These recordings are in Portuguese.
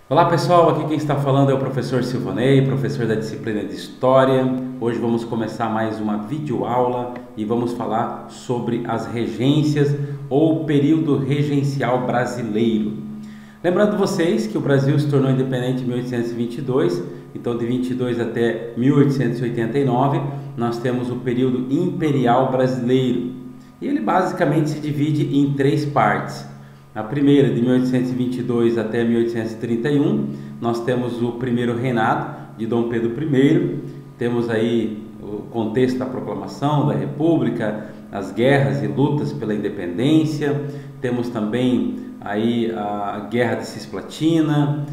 Olá pessoal, aqui quem está falando é o professor Silvanei, professor da disciplina de História. Hoje vamos começar mais uma videoaula e vamos falar sobre as regências ou período regencial brasileiro. Lembrando vocês que o Brasil se tornou independente em 1822, então de 22 até 1889 nós temos o período imperial brasileiro. E ele basicamente se divide em três partes. A primeira, de 1822 até 1831, nós temos o primeiro reinado de Dom Pedro I, temos aí o contexto da proclamação da República, as guerras e lutas pela independência, temos também aí a Guerra de Cisplatina,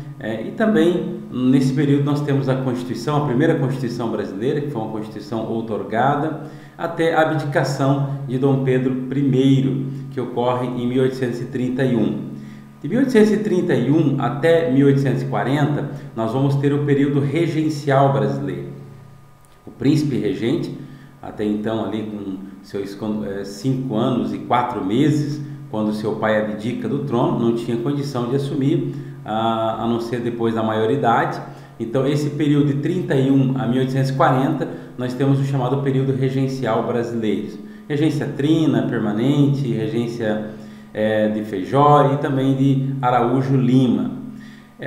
e também nesse período nós temos a Constituição, a primeira Constituição brasileira, que foi uma Constituição outorgada, até a abdicação de Dom Pedro I, que ocorre em 1831. De 1831 até 1840, nós vamos ter o período regencial brasileiro. O príncipe regente, até então ali com seus 5 anos e 4 meses, quando seu pai abdica do trono, não tinha condição de assumir, a não ser depois da maioridade. Então esse período de 31 a 1840, nós temos o chamado período regencial brasileiro. Regência trina, permanente, regência de Feijó e também de Araújo Lima.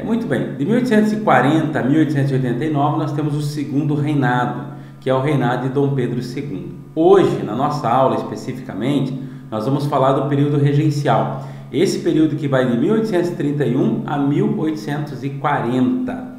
Muito bem, de 1840 a 1889 nós temos o segundo reinado, que é o reinado de Dom Pedro II. Hoje, na nossa aula especificamente, nós vamos falar do período regencial. Esse período que vai de 1831 a 1840.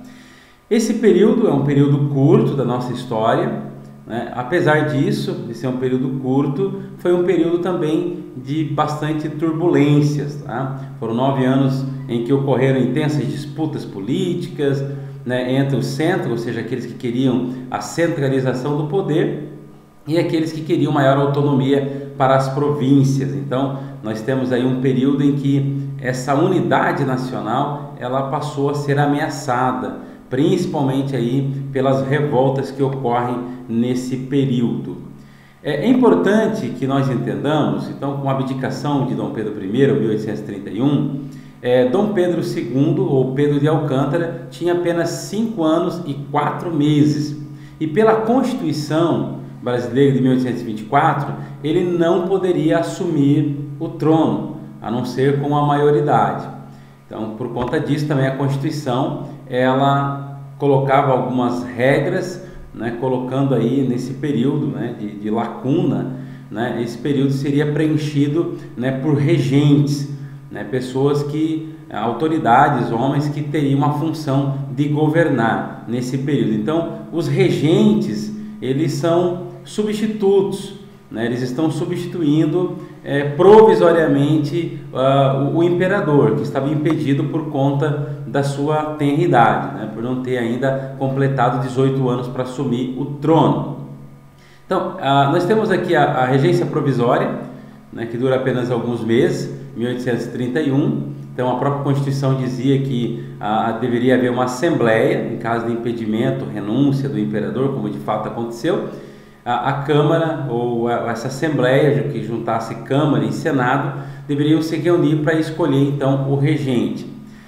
Esse período é um período curto da nossa história, né? Apesar disso, de ser um período curto, foi um período também de bastante turbulências. Tá? Foram 9 anos em que ocorreram intensas disputas políticas, né, entre o centro, ou seja, aqueles que queriam a centralização do poder, e aqueles que queriam maior autonomia para as províncias. Então, nós temos aí um período em que essa unidade nacional ela passou a ser ameaçada, principalmente aí pelas revoltas que ocorrem nesse período. É importante que nós entendamos, então, com a abdicação de Dom Pedro I, em 1831, Dom Pedro II, ou Pedro de Alcântara, tinha apenas 5 anos e 4 meses. E pela Constituição brasileira de 1824, ele não poderia assumir o trono, a não ser com a maioridade. Então, por conta disso, também a Constituição, ela colocava algumas regras, né, colocando aí nesse período, né, de lacuna, né, esse período seria preenchido, né, por regentes, né, pessoas que, autoridades, homens que teriam uma função de governar nesse período. Então, os regentes, eles são substitutos, né, eles estão substituindo provisoriamente o imperador, que estava impedido por conta da sua tenra idade, né, por não ter ainda completado 18 anos para assumir o trono. Então, nós temos aqui a regência provisória, né, que dura apenas alguns meses, 1831. Então, a própria Constituição dizia que deveria haver uma assembleia, em caso de impedimento, renúncia do imperador, como de fato aconteceu. A Câmara, ou essa Assembleia, que juntasse Câmara e Senado, deveriam se reunir para escolher então o regente.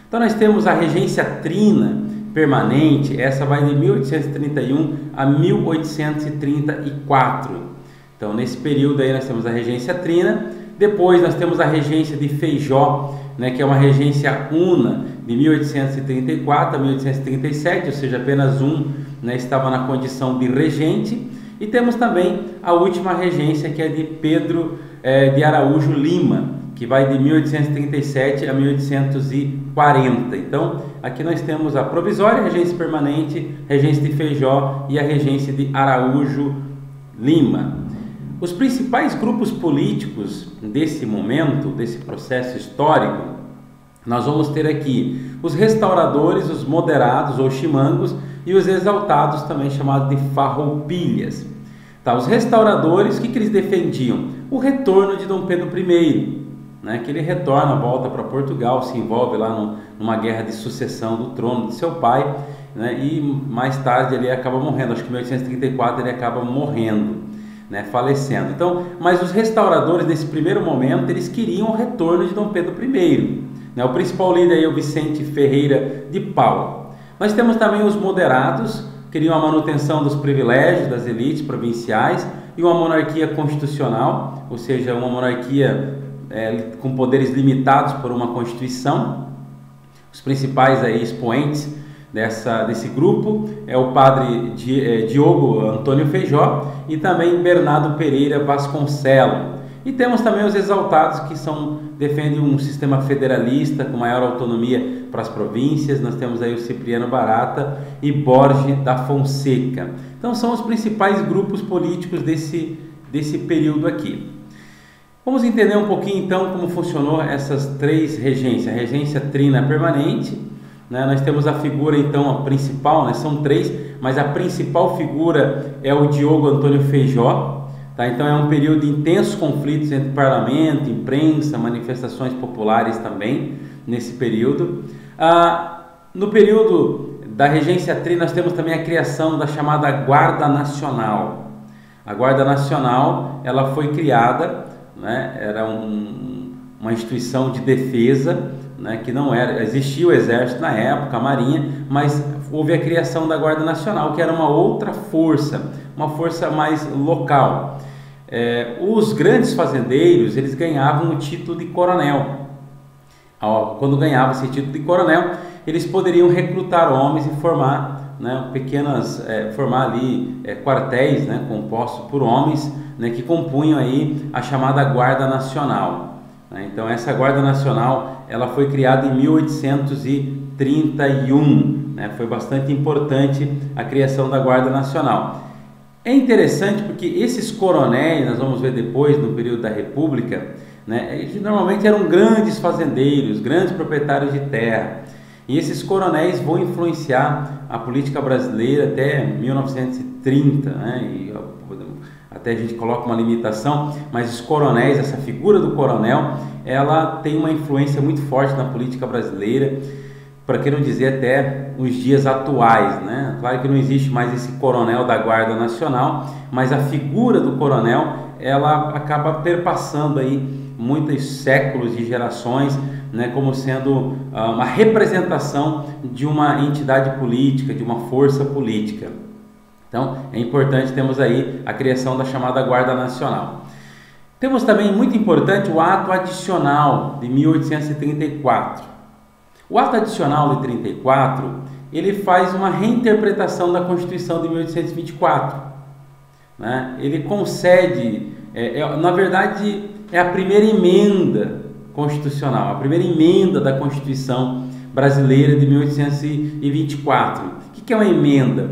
Então nós temos a regência trina permanente, essa vai de 1831 a 1834. Então nesse período aí nós temos a regência trina, depois nós temos a regência de Feijó, né, que é uma regência una, de 1834 a 1837, ou seja, apenas um, né, estava na condição de regente. E temos também a última regência, que é de Pedro de Araújo Lima, que vai de 1837 a 1840. Então, aqui nós temos a provisória, a regência permanente, regência de Feijó e a regência de Araújo Lima. Os principais grupos políticos desse momento, desse processo histórico, nós vamos ter aqui os restauradores, os moderados ou chimangos e os exaltados, também chamados de farroupilhas. Tá, os restauradores, o que eles defendiam? O retorno de Dom Pedro I, né, que ele retorna, volta para Portugal, se envolve lá numa guerra de sucessão do trono de seu pai, né, e mais tarde ele acaba morrendo, acho que em 1834 ele acaba morrendo, né, falecendo. Então, mas os restauradores nesse primeiro momento, eles queriam o retorno de Dom Pedro I, né? O principal líder aí é o Vicente Ferreira de Paula. Nós temos também os moderados, que queriam a manutenção dos privilégios das elites provinciais e uma monarquia constitucional, ou seja, uma monarquia com poderes limitados por uma Constituição. Os principais aí, expoentes desse grupo é o padre Diogo Antônio Feijó e também Bernardo Pereira Vasconcelos. E temos também os exaltados que defendem um sistema federalista com maior autonomia para as províncias. Nós temos aí o Cipriano Barata e Borges da Fonseca. Então são os principais grupos políticos desse período aqui. Vamos entender um pouquinho então como funcionou essas três regências. A regência trina permanente, né? Nós temos a figura então a principal, né? São três, mas a principal figura é o Diogo Antônio Feijó. Tá? Então é um período de intensos conflitos entre parlamento, imprensa, manifestações populares também nesse período. No período da regência trina nós temos também a criação da chamada Guarda Nacional. A Guarda Nacional ela foi criada, né? Era uma instituição de defesa, né? Que não era, existia o exército na época, a marinha, mas houve a criação da Guarda Nacional, que era uma outra força, uma força mais local. Os grandes fazendeiros eles ganhavam o título de coronel. Quando ganhavam esse título de coronel, eles poderiam recrutar homens e formar, né, formar ali quartéis, né, compostos por homens, né, que compunham aí a chamada Guarda Nacional. Né? Então essa Guarda Nacional ela foi criada em 1831, né? Foi bastante importante a criação da Guarda Nacional. É interessante porque esses coronéis, nós vamos ver depois no período da República, né, eles normalmente eram grandes fazendeiros, grandes proprietários de terra. E esses coronéis vão influenciar a política brasileira até 1930, né? E até a gente coloca uma limitação, mas os coronéis, essa figura do coronel, ela tem uma influência muito forte na política brasileira, para que não dizer até os dias atuais, né? Claro que não existe mais esse coronel da Guarda Nacional, mas a figura do coronel, ela acaba perpassando aí muitos séculos de gerações, né, como sendo uma representação de uma entidade política, de uma força política. Então, é importante, temos aí a criação da chamada Guarda Nacional. Temos também, muito importante, o Ato Adicional de 1834. O Ato Adicional de 34, ele faz uma reinterpretação da Constituição de 1824. Né? Ele concede, na verdade, é a primeira emenda constitucional, a primeira emenda da Constituição brasileira de 1824. O que é uma emenda?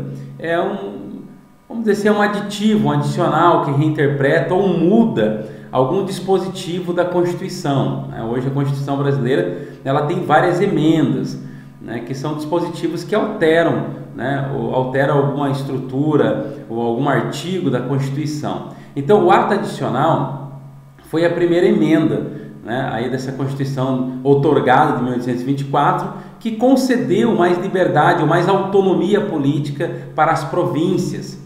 Vamos dizer assim, é um aditivo, um adicional que reinterpreta ou muda algum dispositivo da Constituição. Hoje a Constituição brasileira ela tem várias emendas, né, que são dispositivos que alteram, né, ou alteram alguma estrutura ou algum artigo da Constituição. Então o ato adicional foi a primeira emenda, né, aí dessa Constituição outorgada de 1824, que concedeu mais liberdade ou mais autonomia política para as províncias.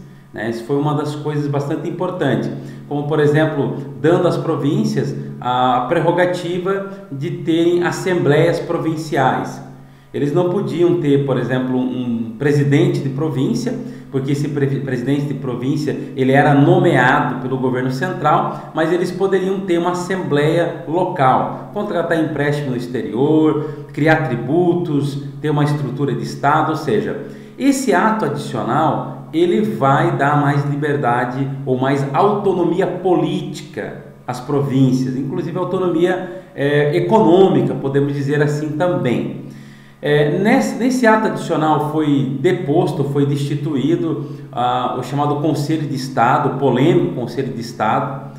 Isso foi uma das coisas bastante importantes, como por exemplo, dando às províncias a prerrogativa de terem assembleias provinciais. Eles não podiam ter, por exemplo, um presidente de província, porque esse presidente de província ele era nomeado pelo governo central, mas eles poderiam ter uma assembleia local, contratar empréstimo no exterior, criar tributos, ter uma estrutura de Estado, ou seja, esse ato adicional ele vai dar mais liberdade ou mais autonomia política às províncias, inclusive autonomia econômica, podemos dizer assim também. Nesse ato adicional foi deposto, foi destituído o chamado Conselho de Estado, o polêmico Conselho de Estado.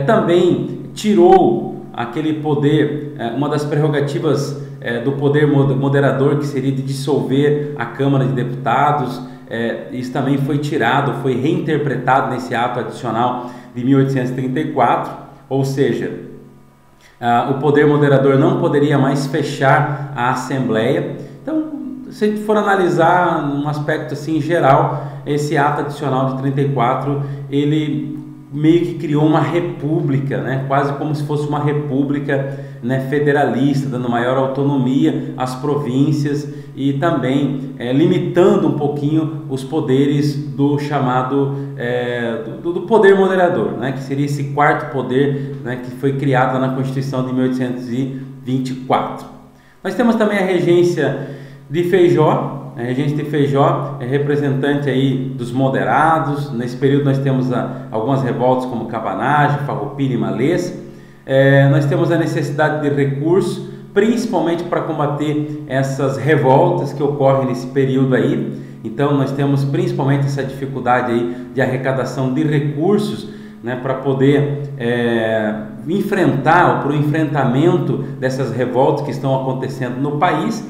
Também tirou aquele poder, uma das prerrogativas do poder moderador, que seria de dissolver a Câmara de Deputados. Isso também foi tirado, foi reinterpretado nesse ato adicional de 1834, ou seja, o poder moderador não poderia mais fechar a Assembleia. Então, se a gente for analisar num aspecto assim geral, esse ato adicional de 34, ele meio que criou uma república, né? Quase como se fosse uma república né, federalista, dando maior autonomia às províncias e também limitando um pouquinho os poderes do chamado do poder moderador, né, que seria esse quarto poder, né, que foi criado lá na Constituição de 1824. Nós temos também a regência de Feijó. A regência de Feijó é representante aí dos moderados. Nesse período nós temos algumas revoltas como Cabanagem, Farroupilha e Malês. Nós temos a necessidade de recursos, principalmente para combater essas revoltas que ocorrem nesse período aí. Então nós temos principalmente essa dificuldade aí de arrecadação de recursos, né, para poder enfrentar, ou para o enfrentamento dessas revoltas que estão acontecendo no país.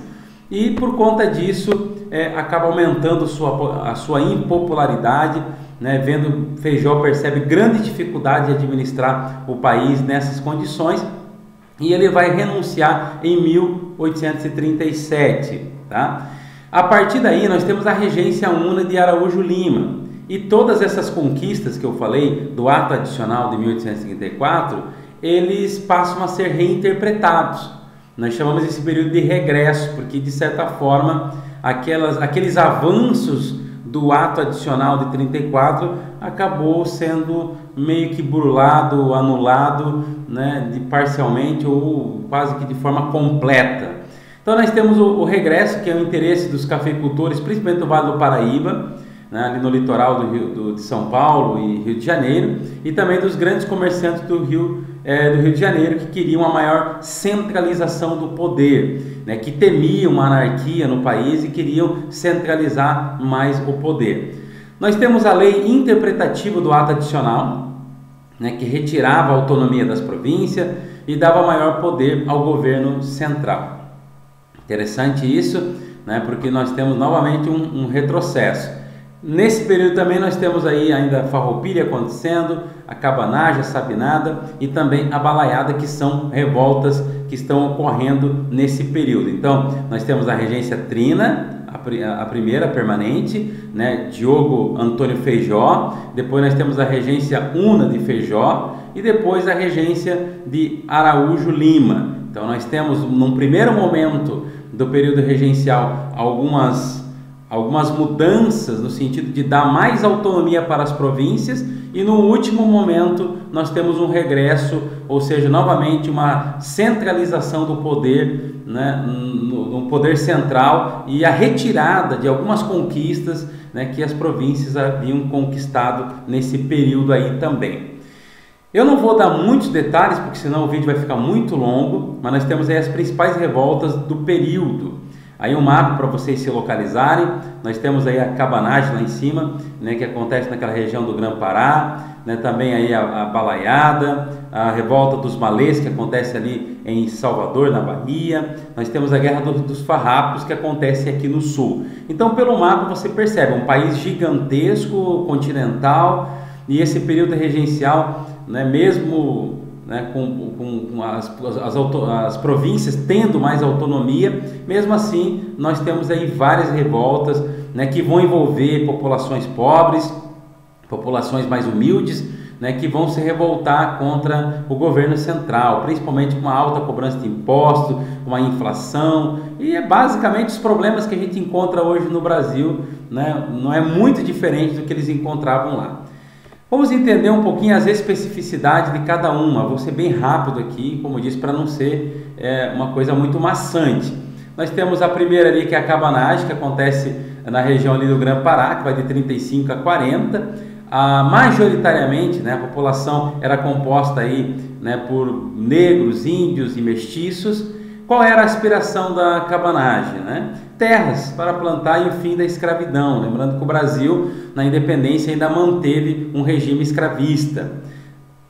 E por conta disso acaba aumentando a sua impopularidade, né? Vendo Feijó percebe grande dificuldade de administrar o país nessas condições e ele vai renunciar em 1837, tá? A partir daí nós temos a regência una de Araújo Lima e todas essas conquistas que eu falei do ato adicional de 1834, eles passam a ser reinterpretados. Nós chamamos esse período de regresso, porque de certa forma aqueles avanços do ato adicional de 34 acabou sendo meio que burlado, anulado, né, parcialmente ou quase que de forma completa. Então nós temos o regresso, que é o interesse dos cafeicultores, principalmente do Vale do Paraíba, né, ali no litoral de São Paulo e Rio de Janeiro, e também dos grandes comerciantes do Rio de Janeiro, que queriam a maior centralização do poder, né, que temiam uma anarquia no país e queriam centralizar mais o poder. Nós temos a lei interpretativa do ato adicional, né, que retirava a autonomia das províncias e dava maior poder ao governo central. Interessante isso, né, porque nós temos novamente um retrocesso. Nesse período também nós temos aí ainda a Farroupilha acontecendo, a Cabanagem, a Sabinada e também a Balaiada, que são revoltas que estão ocorrendo nesse período. Então nós temos a regência trina, a primeira permanente, né, Diogo Antônio Feijó, depois nós temos a regência una de Feijó e depois a regência de Araújo Lima. Então nós temos num primeiro momento do período regencial algumas mudanças no sentido de dar mais autonomia para as províncias e no último momento nós temos um regresso, ou seja, novamente uma centralização do poder, né, no poder central e a retirada de algumas conquistas, né, que as províncias haviam conquistado nesse período aí também. Eu não vou dar muitos detalhes porque senão o vídeo vai ficar muito longo, mas nós temos aí as principais revoltas do período. Aí um mapa para vocês se localizarem. Nós temos aí a Cabanagem lá em cima, né, que acontece naquela região do Grã-Pará, né, também aí a Balaiada, a revolta dos Malês, que acontece ali em Salvador, na Bahia. Nós temos a Guerra dos Farrapos, que acontece aqui no sul. Então pelo mapa você percebe um país gigantesco, continental, e esse período regencial, né, mesmo, né, com as províncias tendo mais autonomia, mesmo assim nós temos aí várias revoltas, né, que vão envolver populações pobres, populações mais humildes, né, que vão se revoltar contra o governo central, principalmente com uma alta cobrança de impostos, uma inflação, e é basicamente os problemas que a gente encontra hoje no Brasil, né, não é muito diferente do que eles encontravam lá. Vamos entender um pouquinho as especificidades de cada uma. Vou ser bem rápido aqui, como eu disse, para não ser uma coisa muito maçante. Nós temos a primeira ali, que é a Cabanagem, que acontece na região ali do Grã-Pará, que vai de 35 a 40. Majoritariamente, né, a população era composta aí, né, por negros, índios e mestiços. Qual era a aspiração da Cabanagem, né? Terras para plantar e o fim da escravidão. Lembrando que o Brasil, na independência, ainda manteve um regime escravista.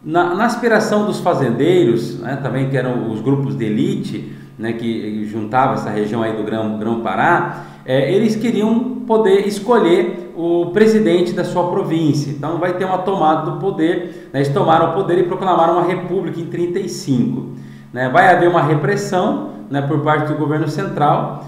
Na aspiração dos fazendeiros, né, também que eram os grupos de elite, né, que juntavam essa região aí do Grão-Pará, eles queriam poder escolher o presidente da sua província. Então vai ter uma tomada do poder, né? Eles tomaram o poder e proclamaram uma república em 35. Né? Vai haver uma repressão, né, por parte do governo central,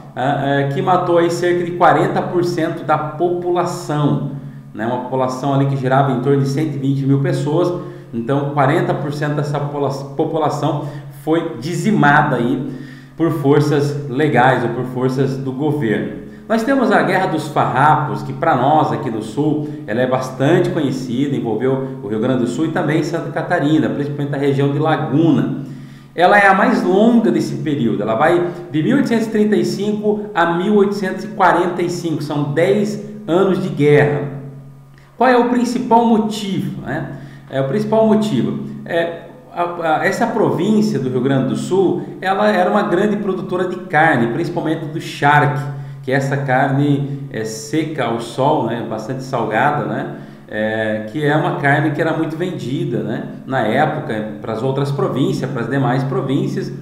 que matou aí cerca de 40% da população, né? Uma população ali que girava em torno de 120 mil pessoas. Então 40% dessa população foi dizimada aí por forças legais ou por forças do governo. Nós temos a Guerra dos Farrapos, que para nós aqui no Sul, ela é bastante conhecida, envolveu o Rio Grande do Sul e também Santa Catarina, principalmente a região de Laguna. Ela é a mais longa desse período, ela vai de 1835 a 1845, são 10 anos de guerra. Qual é o principal motivo? O principal motivo essa província do Rio Grande do Sul, ela era uma grande produtora de carne, principalmente do charque, que é essa carne seca ao sol, bastante salgada, que é uma carne que era muito vendida, na época para as outras províncias, para as demais províncias,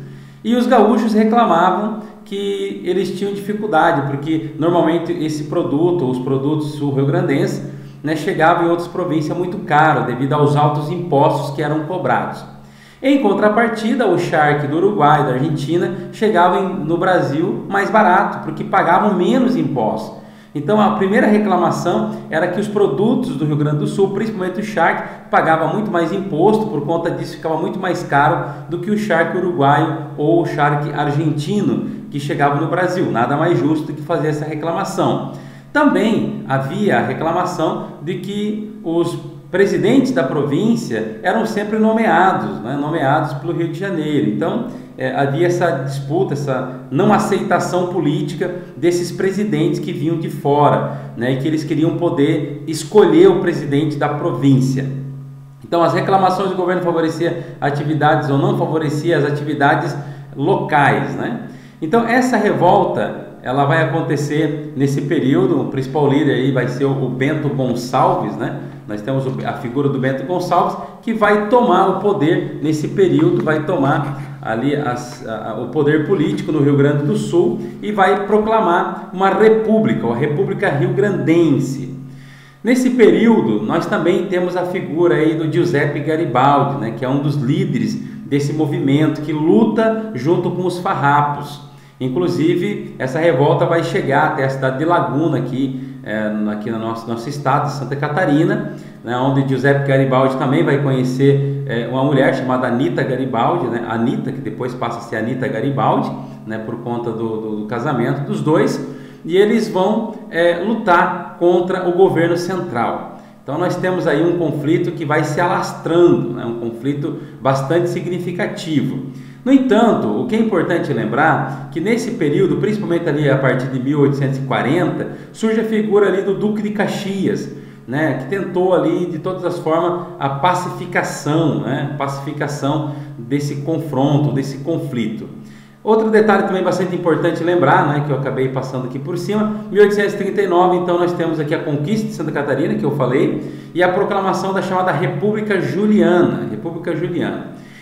e os gaúchos reclamavam que eles tinham dificuldade, porque normalmente esse produto, os produtos sul-rio-grandenses, chegavam em outras províncias muito caro, devido aos altos impostos que eram cobrados. Em contrapartida, o charque do Uruguai e da Argentina chegavam no Brasil mais barato, porque pagavam menos impostos. Então a primeira reclamação era que os produtos do Rio Grande do Sul, principalmente o charque, pagava muito mais imposto, por conta disso ficava muito mais caro do que o charque uruguaio ou o charque argentino que chegava no Brasil. Nada mais justo do que fazer essa reclamação. Também havia a reclamação de que os presidentes da província eram sempre nomeados pelo Rio de Janeiro. Então havia essa disputa, essa não aceitação política desses presidentes que vinham de fora, e que eles queriam poder escolher o presidente da província. Então as reclamações do governo favorecia atividades ou não favorecia as atividades locais, Então essa revolta ela vai acontecer nesse período. O principal líder aí vai ser o Bento Gonçalves, Nós temos a figura do Bento Gonçalves, que vai tomar o poder nesse período, vai tomar ali o poder político no Rio Grande do Sul e vai proclamar uma república, a República Rio-Grandense. Nesse período, nós também temos a figura aí do Giuseppe Garibaldi, que é um dos líderes desse movimento, que luta junto com os farrapos. Inclusive, essa revolta vai chegar até a cidade de Laguna, aqui no nosso estado de Santa Catarina, onde Giuseppe Garibaldi também vai conhecer uma mulher chamada Anita Garibaldi, Anita, que depois passa a ser Anita Garibaldi, por conta do casamento dos dois, e eles vão lutar contra o governo central. Então nós temos aí um conflito que vai se alastrando, um conflito bastante significativo. No entanto, o que é importante lembrar que nesse período, principalmente ali a partir de 1840, surge a figura ali do Duque de Caxias, que tentou ali de todas as formas a pacificação, pacificação desse confronto, desse conflito. Outro detalhe também bastante importante lembrar, que eu acabei passando aqui por cima, 1839, então nós temos aqui a conquista de Santa Catarina, que eu falei, e a proclamação da chamada República Juliana.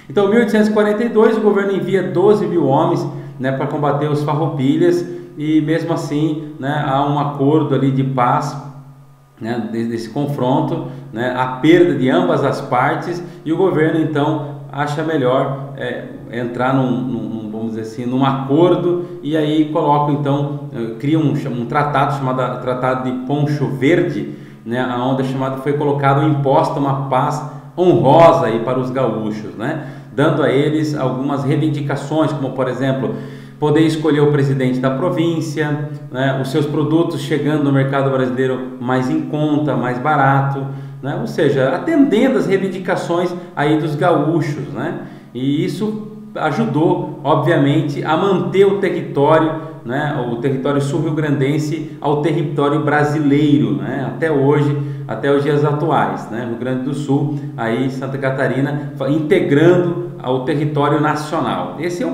Então, em 1842, o governo envia 12 mil homens para combater os farroupilhas, e mesmo assim há um acordo ali de paz, desse confronto, a perda de ambas as partes, e o governo então acha melhor entrar vamos dizer assim, num acordo, e aí coloca então, cria um tratado chamado Tratado de Poncho Verde, onde foi colocado imposta uma paz honrosa aí para os gaúchos, dando a eles algumas reivindicações, como por exemplo, poder escolher o presidente da província, os seus produtos chegando no mercado brasileiro mais em conta, mais barato, ou seja, atendendo às reivindicações aí dos gaúchos, e isso ajudou, obviamente, a manter o território sul-rio-grandense ao território brasileiro, até hoje, até os dias atuais, Rio Grande do Sul, aí Santa Catarina integrando ao território nacional. Esse é a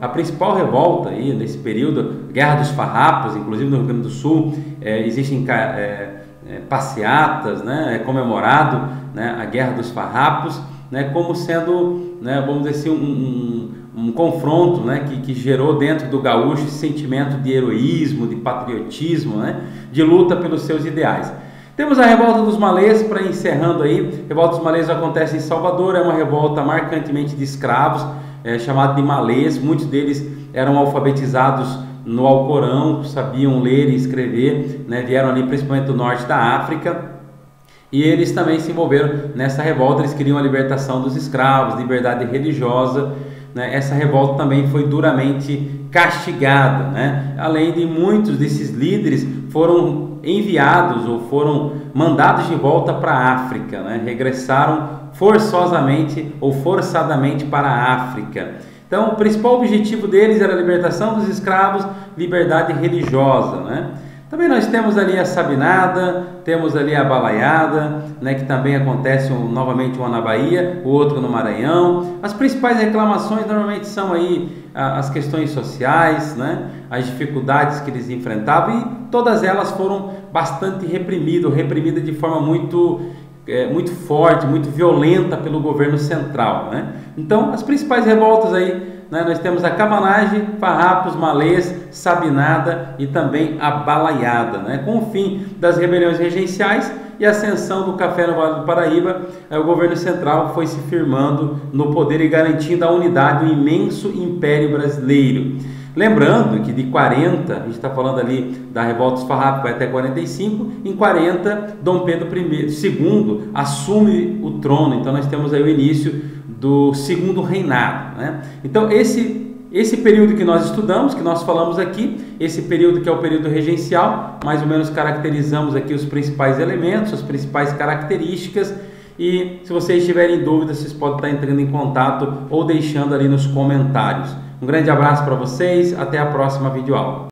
principal revolta aí nesse período, Guerra dos Farrapos, inclusive no Rio Grande do Sul, existem passeatas, é comemorado a Guerra dos Farrapos, como sendo, vamos dizer assim, um confronto, que gerou dentro do gaúcho esse sentimento de heroísmo, de patriotismo, de luta pelos seus ideais. Temos a Revolta dos Malês, para encerrando aí. A Revolta dos Malês acontece em Salvador, é uma revolta marcantemente de escravos, chamada de malês. Muitos deles eram alfabetizados no Alcorão, sabiam ler e escrever, vieram ali principalmente do norte da África, e eles também se envolveram nessa revolta. Eles queriam a libertação dos escravos, liberdade religiosa, né, essa revolta também foi duramente castigada, né? Além de muitos desses líderes foram enviados ou foram mandados de volta para a África, né? Regressaram forçosamente ou forçadamente para a África. Então, o principal objetivo deles era a libertação dos escravos, liberdade religiosa, né? Também nós temos ali a Sabinada, temos ali a Balaiada, né, que também acontece novamente uma na Bahia, o outro no Maranhão. As principais reclamações normalmente são aí as questões sociais, né, as dificuldades que eles enfrentavam, e todas elas foram bastante reprimidas de forma muito forte, muito violenta pelo governo central, né? Então, as principais revoltas aí, né, nós temos a Cabanagem, Farrapos, Malês, Sabinada e também a Balaiada, né? Com o fim das rebeliões regenciais e a ascensão do café no Vale do Paraíba, o governo central foi se firmando no poder e garantindo a unidade do imenso Império Brasileiro. Lembrando que de 40, a gente está falando ali da revolta dos Farrapos, vai até 45, em 40, Dom Pedro II assume o trono, então nós temos aí o início do segundo reinado, né? Então esse período que nós estudamos, que nós falamos aqui, esse período que é o período regencial, mais ou menos caracterizamos aqui os principais elementos, as principais características, e se vocês tiverem dúvidas, vocês podem estar entrando em contato ou deixando ali nos comentários. Um grande abraço para vocês, até a próxima videoaula.